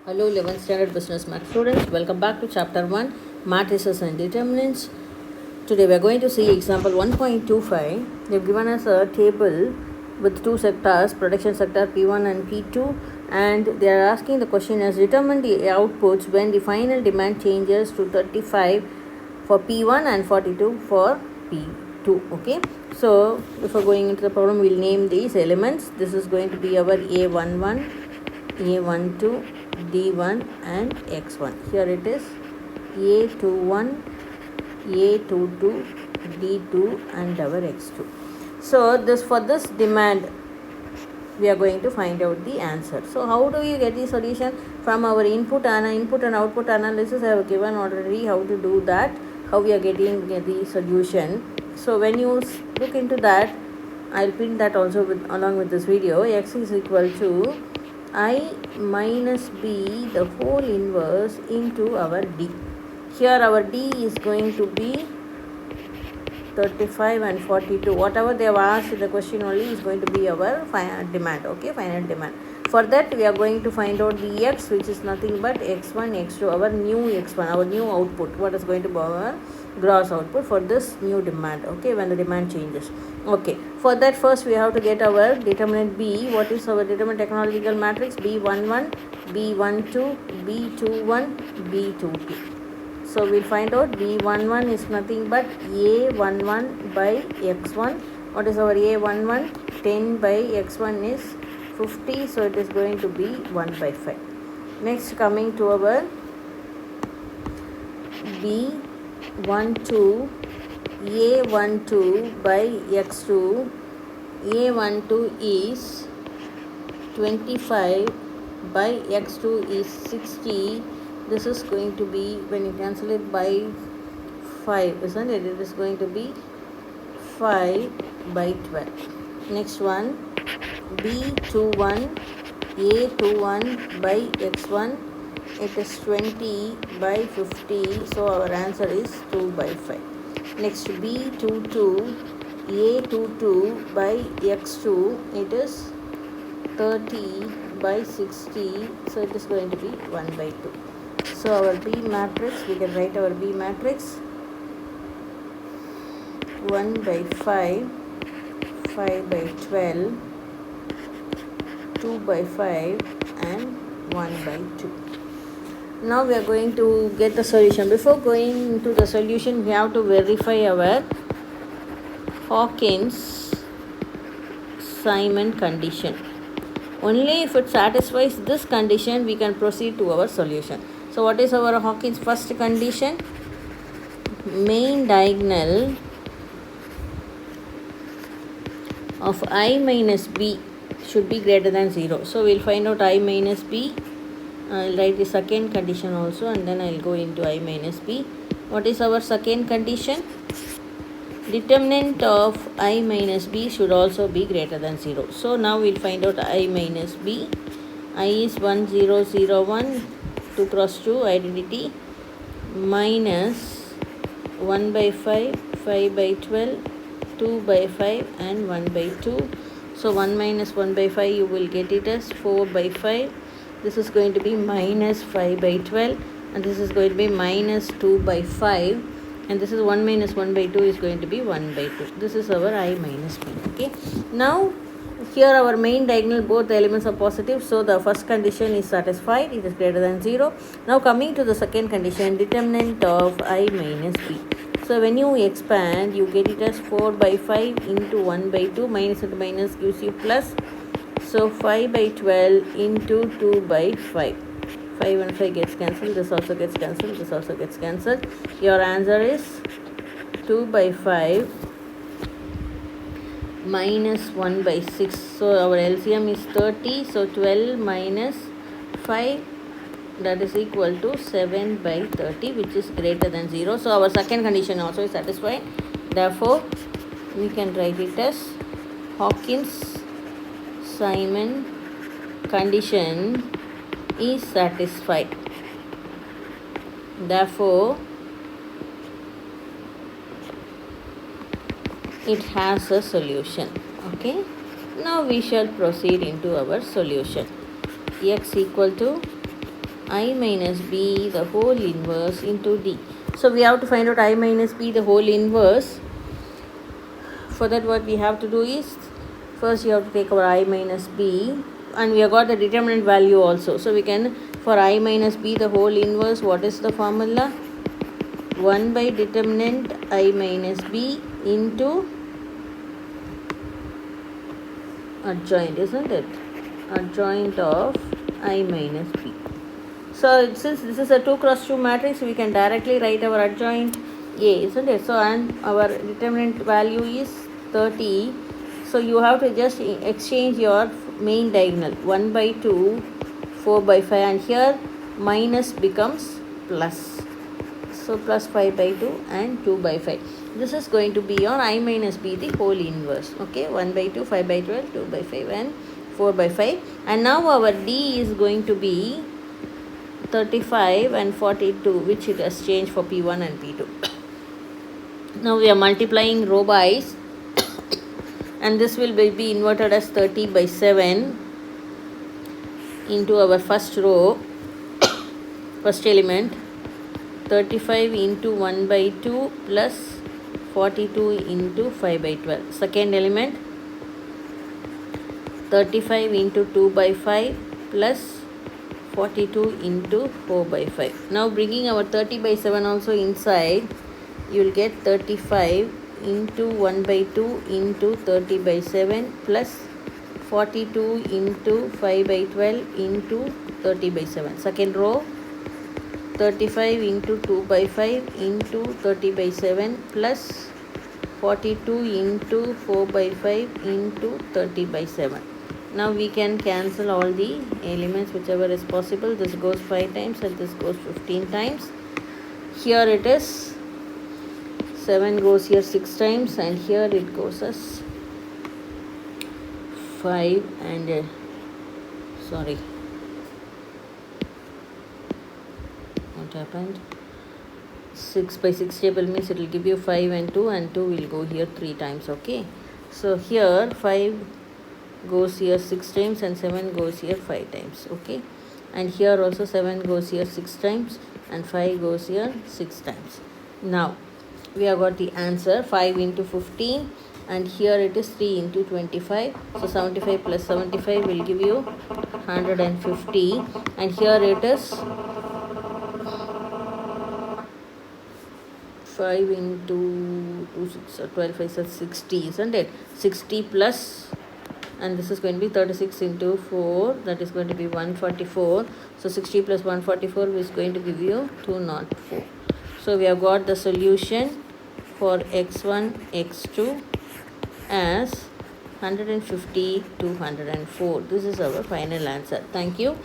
Hello 11th standard business math students, welcome back to chapter 1 matrices and determinants. Today we are going to see example 1.25. They have given us a table with two sectors, production sector P1 and P2, and they are asking the question as determine the outputs when the final demand changes to 35 for P1 and 42 for P2. Okay, so before going into the problem, we'll name these elements. This is going to be our A11, A12, D1 and X1. Here it is A21, A22, D2 and our X2. So for this demand we are going to find out the answer. So how do you get the solution? From our input and output analysis I have given already how to do that, how we are getting the solution. So when you look into that, I'll print that also along with this video. X is equal to I minus B the whole inverse into our D. Here our D is going to be 35 and 42. Whatever they have asked in the question only is going to be our final demand. Okay, final demand. For that we are going to find out the X, which is nothing but X1, X2, our new X1, our new output. What is going to be our gross output for this new demand? Okay, when the demand changes. Okay, for that first we have to get our determinant B. What is our determinant technological matrix? B11, B12, B21, B22. So we'll find out B11 is nothing but A11 by X1. What is our A11? 10 by X1 is 50. So it is going to be 1 by 5. Next, coming to our B12, A12 by X2. A12 is 25 by X2 is 60. This is going to be, when you cancel it by 5, isn't it? It is going to be 5 by 12. Next one, B21, A21 by X1. It is 20 by 50. So our answer is 2 by 5. Next, B22, A22 by X2. It is 30 by 60. So it is going to be 1 by 2. So our B matrix, we can write our B matrix 1 by 5, 5 by 12, 2 by 5 and 1 by 2. Now we are going to get the solution. Before going into the solution, we have to verify our Hawkins-Simon condition. Only if it satisfies this condition, we can proceed to our solution. So what is our Hawkins first condition? Main diagonal of I minus B should be greater than 0. So we'll find out I minus B. I'll write the second condition also and then I'll go into I minus B. What is our second condition? Determinant of I minus B should also be greater than 0. So now we'll find out I minus B. I is 1, 0, 0, 1, 2 cross 2 identity, minus 1 by 5, 5 by 12, 2 by 5 and 1 by 2. So 1 minus 1 by 5 you will get it as 4 by 5. This is going to be minus 5 by 12 and this is going to be minus 2 by 5. And this is 1 minus 1 by 2 is going to be 1 by 2. This is our I minus B. Okay. Now, here our main diagonal, both the elements are positive. So, the first condition is satisfied. It is greater than 0. Now, coming to the second condition, determinant of I minus B. So, when you expand, you get it as 4 by 5 into 1 by 2. Minus into minus gives you plus. So, 5 by 12 into 2 by 5. 5 and 5 gets cancelled, this also gets cancelled, this also gets cancelled. Your answer is 2 by 5 minus 1 by 6. So our LCM is 30. So 12 minus 5, that is equal to 7 by 30, which is greater than 0. So our second condition also is satisfied. Therefore, we can write it as Hawkins-Simon condition is satisfied. Therefore, it has a solution. Okay. Now we shall proceed into our solution. X equal to I minus b the whole inverse into d. So we have to find out I minus b the whole inverse. For that, what we have to do is, first you have to take our I minus b, and we have got the determinant value also. So we can, for I minus b the whole inverse, what is the formula? 1 by determinant I minus b into adjoint, isn't it? Adjoint of I minus b. So since this is a 2 cross 2 matrix, we can directly write our adjoint A, isn't it? So and our determinant value is 30. So you have to just exchange your main diagonal, 1 by 2, 4 by 5, and here minus becomes plus. So plus 5 by 2 and 2 by 5. This is going to be your I minus b the whole inverse. Okay, 1 by 2, 5 by 12, 2 by 5 and 4 by 5. And now our d is going to be 35 and 42, which it has changed for P1 and P2. Now we are multiplying row by and this will be inverted as 30 by 7 into our first row, first element, 35 into 1 by 2 plus 42 into 5 by 12. Second element, 35 into 2 by 5 plus 42 into 4 by 5. Now bringing our 30 by 7 also inside, you will get 35 into 1 by 2 into 30 by 7 plus 42 into 5 by 12 into 30 by 7. Second row, 35 into 2 by 5 into 30 by 7 plus 42 into 4 by 5 into 30 by 7. Now we can cancel all the elements whichever is possible. This goes 5 times and this goes 15 times. Here it is 7 goes here 6 times, and here it goes as 5 and sorry, what happened? 6 by 6 table means it will give you 5 and 2, and 2 will go here 3 times. Okay, so here 5 goes here 6 times and 7 goes here 5 times. Okay, and here also 7 goes here 6 times and 5 goes here 6 times. Now we have got the answer, 5 into 15, and here it is 3 into 25. So 75 plus 75 will give you 150, and here it is 5 into 2, 6, 12, 5, 60, isn't it? 60 plus, and this is going to be 36 into 4, that is going to be 144. So 60 plus 144 is going to give you 204. So we have got the solution for x1, x2 as 150 to 104. This is our final answer. Thank you.